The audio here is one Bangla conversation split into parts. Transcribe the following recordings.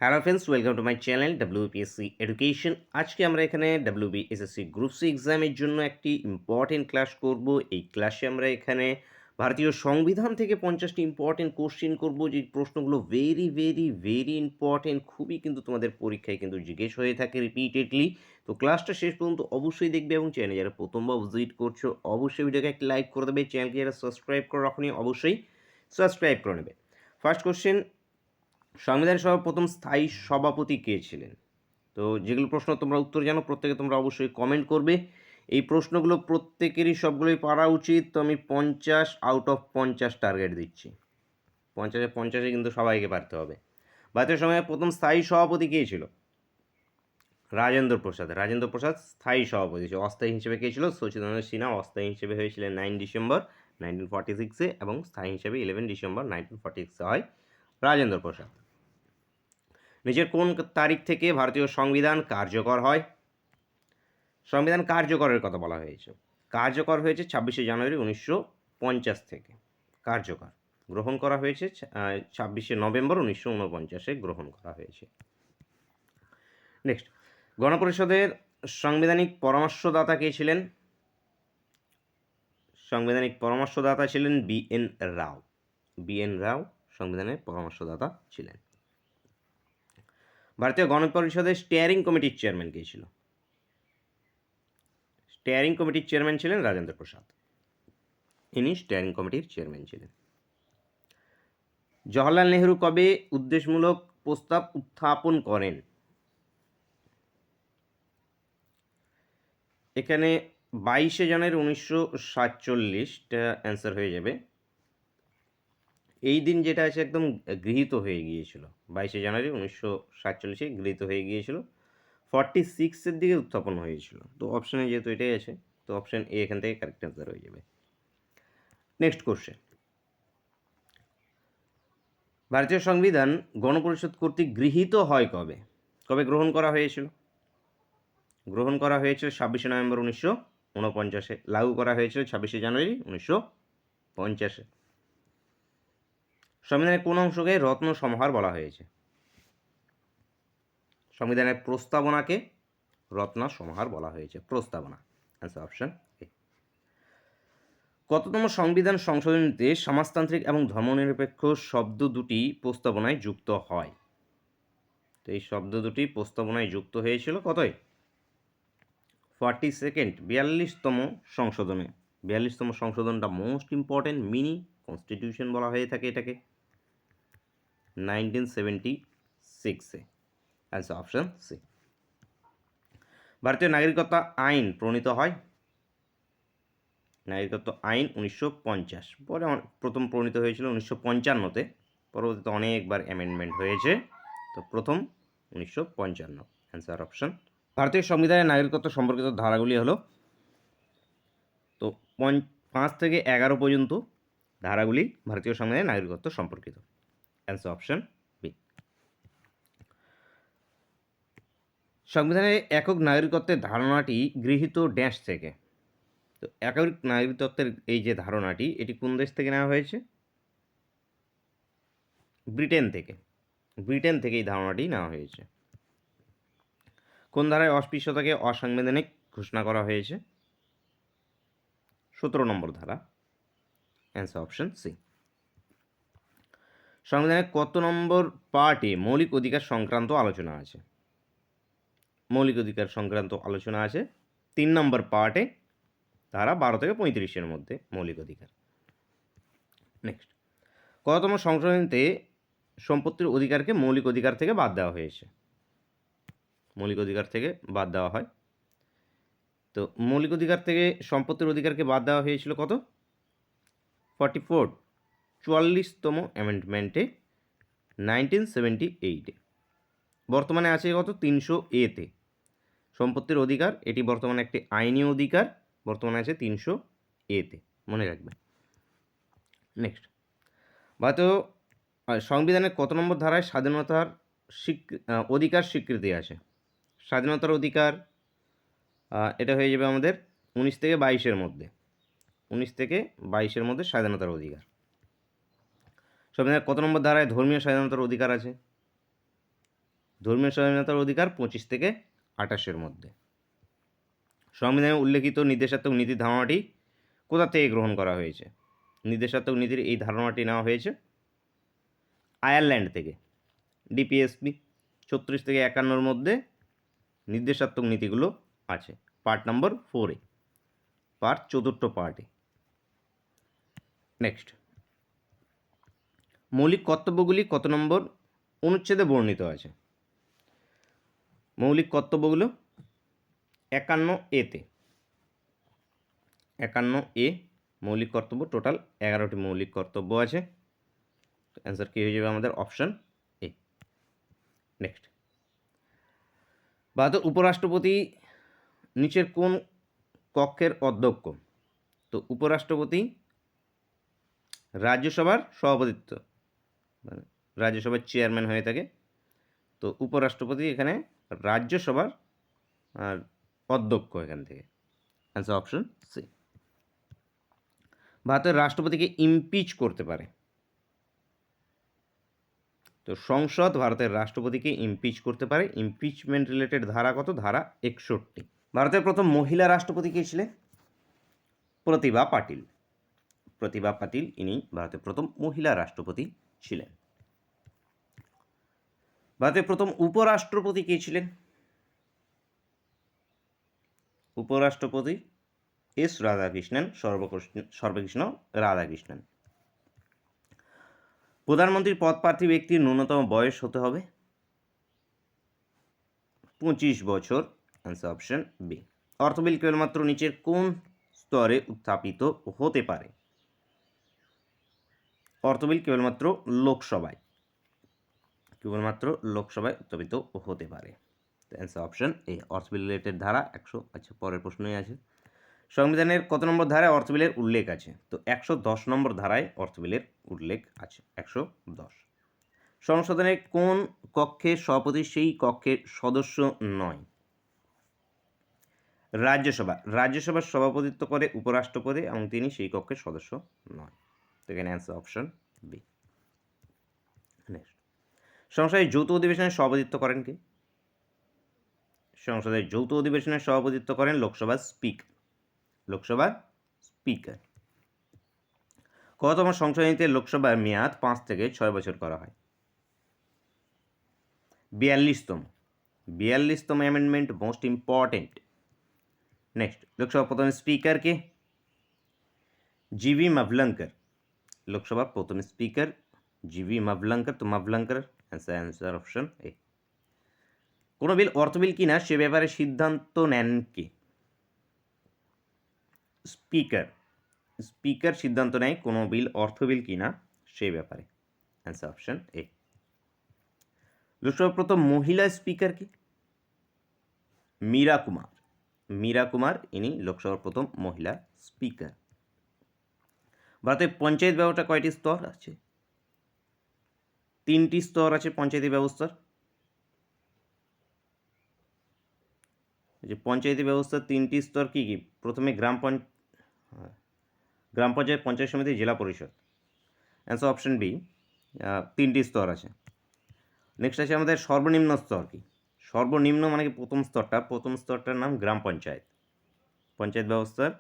Hello friends, welcome to my channel WPSC education. আজকে আমরা এখানে ডব্লিউবিএসএসসি গ্রুপ সি এক্সামের জন্য একটি ইম্পর্টেন্ট ক্লাস করব। এই ক্লাসে আমরা এখানে ভারতীয় সংবিধান থেকে 50টি ইম্পর্টেন্ট কোশ্চেন করব, যে প্রশ্নগুলো ভেরি ভেরি ভেরি ইম্পর্টেন্ট, খুবই কিন্তু তোমাদের পরীক্ষায় কিন্তু জিজ্ঞেস হয়ে থাকে রিপিটেডলি। তো ক্লাসটা শেষ পর্যন্ত অবশ্যই দেখবে, এবং চ্যানেলে যারা প্রথমবার ভিজিট করছো অবশ্যই ভিডিওকে একটা লাইক করে দেবে। চ্যানেলকে যারা সাবস্ক্রাইব করে রাখনি অবশ্যই সাবস্ক্রাইব করে নেবে। ফার্স্ট কোশ্চেন, সংবিধান সভার প্রথম স্থায়ী সভাপতি কে ছিলেন? তো যেগুলো প্রশ্ন তোমরা উত্তর জানো প্রত্যেকে তোমরা অবশ্যই কমেন্ট করবে। এই প্রশ্নগুলো প্রত্যেকেরই সবগুলোই পারা উচিত। তো আমি 50 আউট অফ 50 টার্গেট দিচ্ছি। 50-50 কিন্তু সবাইকে পারতে হবে। ভারতীয় সময়ের প্রথম স্থায়ী সভাপতি কে ছিল? রাজেন্দ্র প্রসাদ। রাজেন্দ্র প্রসাদ স্থায়ী সভাপতি ছিল। অস্থায়ী হিসেবে কে ছিল? সচিদানন্দ সিনহা অস্থায়ী হিসেবে হয়েছিলেন 9 ডিসেম্বর 1946-এ, এবং স্থায়ী হিসেবে 11 ডিসেম্বর 1946-এ হয় রাজেন্দ্র প্রসাদ। নিচের কোন তারিখ থেকে ভারতীয় সংবিধান কার্যকর হয়? সংবিধান কার্যকরের কথা বলা হয়েছে। কার্যকর হয়েছে 26শে জানুয়ারি 1950 থেকে। কার্যকর গ্রহণ করা হয়েছে 26শে নভেম্বর 1949-এ গ্রহণ করা হয়েছে। নেক্সট, গণপরিষদের সাংবিধানিক পরামর্শদাতা কে ছিলেন? সাংবিধানিক পরামর্শদাতা ছিলেন বি.এন. রাও। বি.এন. রাও সংবিধানের পরামর্শদাতা ছিলেন। ভারতীয় গণপরিষদের স্টিয়ারিং কমিটির চেয়ারম্যান কে ছিল? স্টিয়ারিং কমিটির চেয়ারম্যান ছিলেন রাজেন্দ্র প্রসাদ। ইনি স্টিয়ারিং কমিটির চেয়ারম্যান ছিলেন। জওহরলাল নেহরু কবে উদ্দেশ্যমূলক প্রস্তাব উত্থাপন করেন? এখানে 22শে জানুয়ারি 1947টা অ্যান্সার হয়ে যাবে। এই দিন যেটা আছে একদম গৃহীত হয়ে গিয়েছিল, 22শে জানুয়ারি 1947-এ গৃহীত হয়ে গিয়েছিল। 46-এর দিকে উত্থাপন হয়েছিল। তো অপশানে যেহেতু এটাই আছে, তো অপশান এ এখান থেকে কারেক্ট অ্যান্সার হয়ে যাবে। নেক্সট কোশ্চেন, ভারতীয় সংবিধান গণপরিষদ কর্তৃক গৃহীত হয় কবে? কবে গ্রহণ করা হয়েছিল? গ্রহণ করা হয়েছিল 26শে নভেম্বর 1949-এ। লাগু করা হয়েছিল 26শে জানুয়ারি 1950-এ। সংবিধানের কোন অংশকে রত্ন সমাহার বলা হয়েছে? সংবিধানের প্রস্তাবনাকে রত্ন সমাহার বলা হয়েছে। প্রস্তাবনা, অ্যান্সার অপশন এ। কততম সংবিধান সংশোধনীতে সমাজতান্ত্রিক এবং ধর্মনিরপেক্ষ শব্দ দুটি প্রস্তাবনায় যুক্ত হয়? তো এই শব্দ দুটি প্রস্তাবনায় যুক্ত হয়েছিল কতই? 42nd 42তম সংশোধনে। 42তম সংশোধনটা মোস্ট ইম্পর্টেন্ট, মিনি কনস্টিটিউশন বলা হয়ে থাকে এটাকে, 1976-এ। Answer option C. ভারতীয় নাগরিকত্ব আইন প্রণীত হয়? নাগরিকত্ব আইন 1950, পরে প্রথম প্রণীত হয়েছিল 1955-তে, পরবর্তীতে অনেকবার অ্যামেন্ডমেন্ট হয়েছে। তো প্রথম 1955। Answer option. ভারতীয় সংবিধানের নাগরিকত্ব সম্পর্কিত ধারাগুলি হলো, তো 5 থেকে 11 পর্যন্ত ধারাগুলি ভারতীয় সংবিধানের নাগরিকত্ব সম্পর্কিত। Answer option B. সংবিধানের একক নাগরিকত্বের ধারণাটি গৃহীত ড্যাশ থেকে? তো একক নাগরিকত্বের এই যে ধারণাটি, এটি কোন দেশ থেকে নেওয়া হয়েছে? ব্রিটেন থেকে। ব্রিটেন থেকে এই ধারণাটি নেওয়া হয়েছে। কোন ধারায় অস্পৃশ্যতাকে অসাংবিধানিক ঘোষণা করা হয়েছে? 17 নম্বর ধারা। Answer option C. সংবিধানের কত নম্বর পার্টে মৌলিক অধিকার সংক্রান্ত আলোচনা আছে? মৌলিক অধিকার সংক্রান্ত আলোচনা আছে 3 নম্বর পার্টে, ধারা 12 থেকে 35-এর মধ্যে মৌলিক অধিকার। নেক্সট, কততম সংশোধনীতে সম্পত্তির অধিকারকে মৌলিক অধিকার থেকে বাদ দেওয়া হয়েছে? মৌলিক অধিকার থেকে বাদ দেওয়া হয়। তো মৌলিক অধিকার থেকে সম্পত্তির অধিকারকে বাদ দেওয়া হয়েছিল কত? 44, 44তম অ্যামেন্ডমেন্টে 1978-এ। বর্তমানে আছে কত? 300A-তে সম্পত্তির অধিকার, এটি বর্তমানে একটি আইনি অধিকার, বর্তমানে আছে 300A-তে, মনে রাখবে। নেক্সট, ভারতীয় সংবিধানের কত নম্বর ধারায় স্বাধীনতার অধিকার স্বীকৃতি আছে? স্বাধীনতার অধিকার এটা হয়ে যাবে আমাদের 19 থেকে 22-এর মধ্যে। 19 থেকে 22-এর মধ্যে স্বাধীনতার অধিকার। সংবিধানের কত নম্বর ধারায় ধর্মীয় স্বাধীনতার অধিকার আছে? ধর্মীয় স্বাধীনতার অধিকার 25 থেকে 28-এর মধ্যে। সংবিধানে উল্লেখিত নির্দেশাত্মক নীতির ধারণাটি কোথা থেকে গ্রহণ করা হয়েছে? নির্দেশাত্মক নীতির এই ধারণাটি নেওয়া হয়েছে আয়ারল্যান্ড থেকে। ডিপিএসপি 36 থেকে 51-র মধ্যে নির্দেশাত্মক নীতিগুলো আছে, পার্ট নম্বর 4-এ, পার্ট চতুর্থ পার্টে। নেক্সট, মৌলিক কর্তব্যগুলি কত নম্বর অনুচ্ছেদে বর্ণিত আছে? মৌলিক কর্তব্যগুলো 51A-তে। 51A মৌলিক কর্তব্য, টোটাল 11টি মৌলিক কর্তব্য আছে। অ্যান্সার কী হয়ে যাবে আমাদের? Option A. নেক্সট, ভারতের উপরাষ্ট্রপতি নিচের কোন কক্ষের অধ্যক্ষ? তো উপরাষ্ট্রপতি রাজ্যসভার সভাপতিত্ব, মানে রাজ্যসভার চেয়ারম্যান হয়ে থাকে। তো উপরাষ্ট্রপতি এখানে রাজ্যসভার অধ্যক্ষ এখান থেকে। Answer option C. ভারতের রাষ্ট্রপতিকে ইমপিচ করতে পারে। তো সংসদ ভারতের রাষ্ট্রপতিকে ইমপিচ করতে পারে। ইমপিচমেন্ট রিলেটেড ধারা কত? ধারা 61। ভারতের প্রথম মহিলা রাষ্ট্রপতি কে ছিলেন? প্রতিভা পাটিল। প্রতিভা পাটিল ইনি ভারতের প্রথম মহিলা রাষ্ট্রপতি ছিলেন। ভারতের প্রথম উপরাষ্ট্রপতি কে ছিলেন? উপরাষ্ট্রপতি এস রাধাকৃষ্ণন, সর্বকৃষ্ণ রাধাকৃষ্ণন। প্রধানমন্ত্রীর পদপ্রার্থী ব্যক্তির ন্যূনতম বয়স হতে হবে 25 বছর। Answer option B. অর্থবিল কেবলমাত্র নিচের কোন স্তরে উত্থাপিত হতে পারে? অর্থবিল কেবলমাত্র লোকসভায়, কেবলমাত্র লোকসভায় উত্থাপিত হতে পারে। অ্যান্সার অপশন এ, অর্থবিল রিলেটেড ধারা 100। আচ্ছা, পরের প্রশ্নই আছে, সংবিধানের কত নম্বর ধারায় অর্থবিলের উল্লেখ আছে? তো 110 নম্বর ধারায় অর্থবিলের উল্লেখ আছে, 110। সংশোধনের কোন কক্ষের সভাপতি সেই কক্ষের সদস্য নয়? রাজ্যসভা। রাজ্যসভার সভাপতিত্ব করে উপরাষ্ট্রপতি এবং তিনি সেই কক্ষের সদস্য নয়। তো এখানে অ্যান্সার অপশন বি। নেক্সট, সংসদের যৌথ অধিবেশনের সভাপতিত্ব করেন কে? সংসদের যৌথ অধিবেশনের সভাপতিত্ব করেন লোকসভার স্পিকার। লোকসভার স্পিকার। কততম সংশোধনীতে লোকসভার মেয়াদ 5 থেকে 6 বছর করা হয়? 42তম। 42তম অ্যামেন্ডমেন্ট মোস্ট ইম্পর্টেন্ট। নেক্সট, লোকসভার প্রথম স্পিকার কে? জিভি মাভলঙ্কর। লোকসভার প্রথম স্পিকার জিভি মাভলঙ্কর। তো মাভলঙ্কর অ্যান্সার অপশন এ। কোনো বিল অর্থবিল কিনা সে ব্যাপারে সিদ্ধান্ত নেন কে? স্পিকার। স্পিকার সিদ্ধান্ত নেয় কোনো বিল অর্থবিল কিনা সে ব্যাপারে। Answer option A. লোকসভার প্রথম মহিলা স্পিকার কি? মীরা কুমার। মীরা কুমার ইনি লোকসভার প্রথম মহিলা স্পিকার। ভারতের পঞ্চায়েত ব্যবস্থা কয়টি স্তর আছে? 3টি স্তর আছে পঞ্চায়েতি ব্যবস্থার। যে পঞ্চায়েতি ব্যবস্থার 3টি স্তর কি কি? প্রথমে গ্রাম পঞ্চায়েত, পঞ্চায়েত সমিতি, জেলা পরিষদ। অ্যান্সার অপশন বি, 3টি স্তর আছে। নেক্সট আছে আমাদের সর্বনিম্ন স্তর কি? সর্বনিম্ন মানে কি প্রথম স্তরটার নাম গ্রাম পঞ্চায়েত। পঞ্চায়েত ব্যবস্থার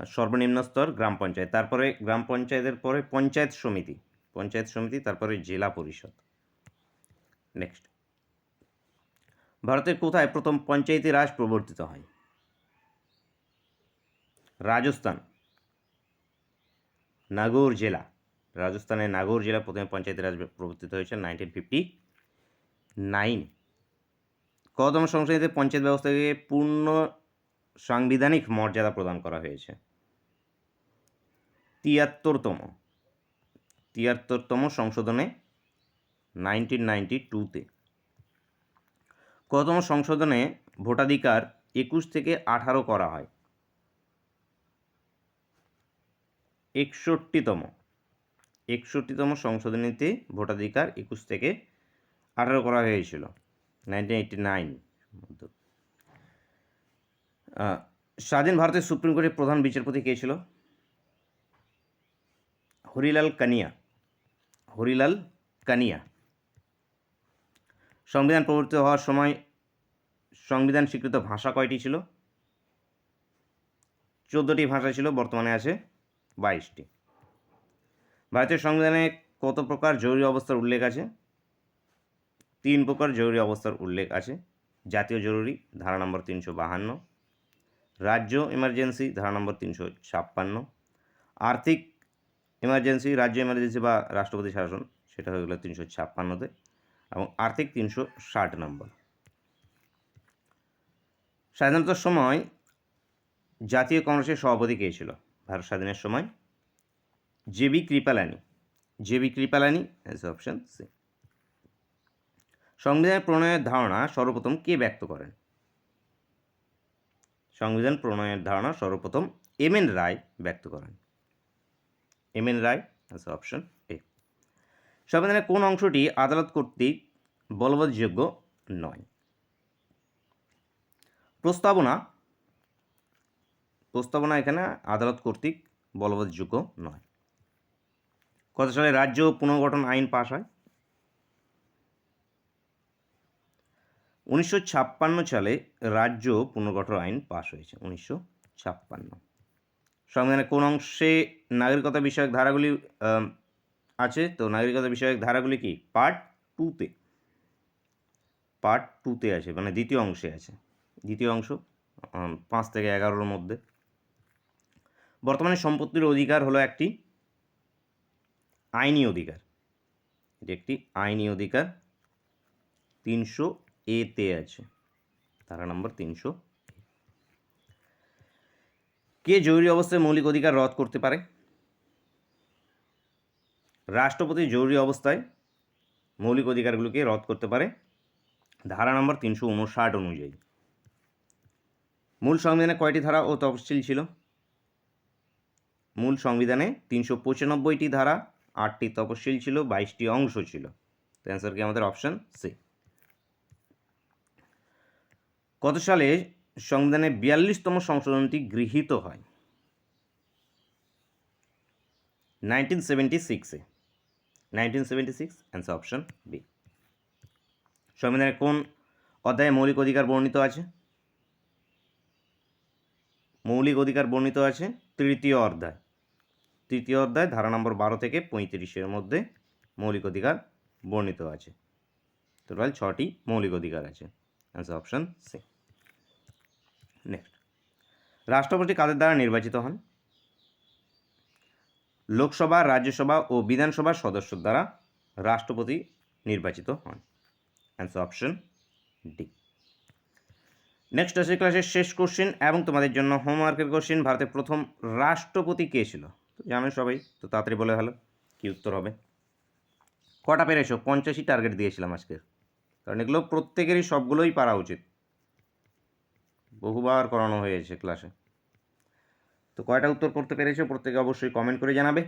সর্বনিম্ন স্তর গ্রাম পঞ্চায়েত। তারপরে গ্রাম পঞ্চায়েতের পরে পঞ্চায়েত সমিতি, তারপরে জেলা পরিষদ। নেক্সট, ভারতের কোথায় প্রথম পঞ্চায়েতি রাজ প্রবর্তিত হয়? রাজস্থান, নাগৌর জেলা। রাজস্থানের নাগৌর জেলা প্রথমে পঞ্চায়েতি রাজ প্রবর্তিত হয়েছে 1959। কততম সংশোধনীতে পঞ্চায়েত ব্যবস্থাকে পূর্ণ সাংবিধানিক মর্যাদা প্রদান করা হয়েছে? 73তম সংশোধনে 1992-তে। কততম সংশোধনে ভোটাধিকার 21 থেকে 18 করা হয়? 61তম সংশোধনীতে ভোটাধিকার 21 থেকে 18 করা হয়েছিল 1989। স্বাধীন ভারতের সুপ্রিম কোর্টের প্রধান বিচারপতি কে ছিল? হরিলাল কানিয়া। হরিলাল কানিয়া। সংবিধান প্রবর্তিত হওয়ার সময় সংবিধান স্বীকৃত ভাষা কয়টি ছিল? 14টি ভাষা ছিল, বর্তমানে আছে 22টি। ভারতীয় সংবিধানে কত প্রকার জরুরি অবস্থার উল্লেখ আছে? 3 প্রকার জরুরি অবস্থার উল্লেখ আছে। জাতীয় জরুরি ধারা নম্বর 352, রাজ্য এমার্জেন্সি ধারা নম্বর 356, আর্থিক এমার্জেন্সি, রাজ্য এমার্জেন্সি বা রাষ্ট্রপতি শাসন, সেটা হয়ে গেল 356তে, এবং আর্থিক 360 নম্বর। স্বাধীনতার সময় জাতীয় কংগ্রেসের সভাপতি কে ছিল? ভারত স্বাধীনের সময় JB Kripalani. JB Kripalani is option C. সংবিধান প্রণয়নের ধারণা সর্বপ্রথম কে ব্যক্ত করেন? সংবিধান প্রণয়নের ধারণা সর্বপ্রথম এম.এন. রায় ব্যক্ত করেন। MN. Roy is option A. সংবিধানের কোন অংশটি আদালত কর্তৃক বলবৎযোগ্য নয়? প্রস্তাবনা এখানে আদালত কর্তৃক বলবৎযোগ্য নয়। কত সালে রাজ্য পুনর্গঠন আইন পাশ হয়? 1956 সালে রাজ্য পুনর্গঠন আইন পাশ হয়েছে, 1956। সংবিধানের কোন অংশে নাগরিকতা বিষয়ক ধারাগুলি আছে? তো নাগরিকতা বিষয়ক ধারাগুলি কি? পার্ট 2তে আছে, মানে দ্বিতীয় অংশে আছে। দ্বিতীয় অংশ 5 থেকে 11-র মধ্যে। বর্তমানে সম্পত্তির অধিকার হলো একটি আইনি অধিকার। এটি একটি আইনি অধিকার, 300A-তে আছে, ধারা নম্বর 300। কে জরুরি অবস্থায় মৌলিক অধিকার রদ করতে পারে? রাষ্ট্রপতি জরুরি অবস্থায় মৌলিক অধিকারগুলোকে রদ করতে পারে, ধারা নম্বর 359 অনুযায়ী। মূল সংবিধানে কয়টি ধারা ও তফসিল ছিল? মূল সংবিধানে 395টি ধারা, 8টি তফসিল ছিল, 22টি অংশ ছিল। তো অ্যান্সার কি আমাদের অপশন সি। কত সালে সংবিধানের 42তম সংশোধনটি গৃহীত হয়? 1976-এ। 1976, অ্যান্সার অপশন বি। সংবিধানের কোন অধ্যায়ে মৌলিক অধিকার বর্ণিত আছে? মৌলিক অধিকার বর্ণিত আছে তৃতীয় অধ্যায় ধারা নম্বর 12 থেকে 35-এর মধ্যে মৌলিক অধিকার বর্ণিত আছে। টোটাল 6টি মৌলিক অধিকার আছে, অ্যান্সার অপশন সি। নেক্সট, রাষ্ট্রপতি কাদের দ্বারা নির্বাচিত হন? লোকসভা, রাজ্যসভা ও বিধানসভার সদস্যর দ্বারা রাষ্ট্রপতি নির্বাচিত হন, অ্যান্সার অপশন ডি। নেক্সট আছে ক্লাসের শেষ কোশ্চেন এবং তোমাদের জন্য হোমওয়ার্কের কোশ্চেন। ভারতের প্রথম রাষ্ট্রপতি কে ছিল? তো জানো সবাই, তো তাড়াতাড়ি বলে ভালো কি উত্তর হবে। কটা পেরেছো? 85 টার্গেট দিয়েছিলাম আজকের, কারণ এগুলো প্রত্যেকেরই সবগুলোই পারা উচিত, বহুবার করানো হয়েছে ক্লাসে। তো কয়টা উত্তর করতে পেরেছো প্রত্যেকে অবশ্যই কমেন্ট করে জানাবে।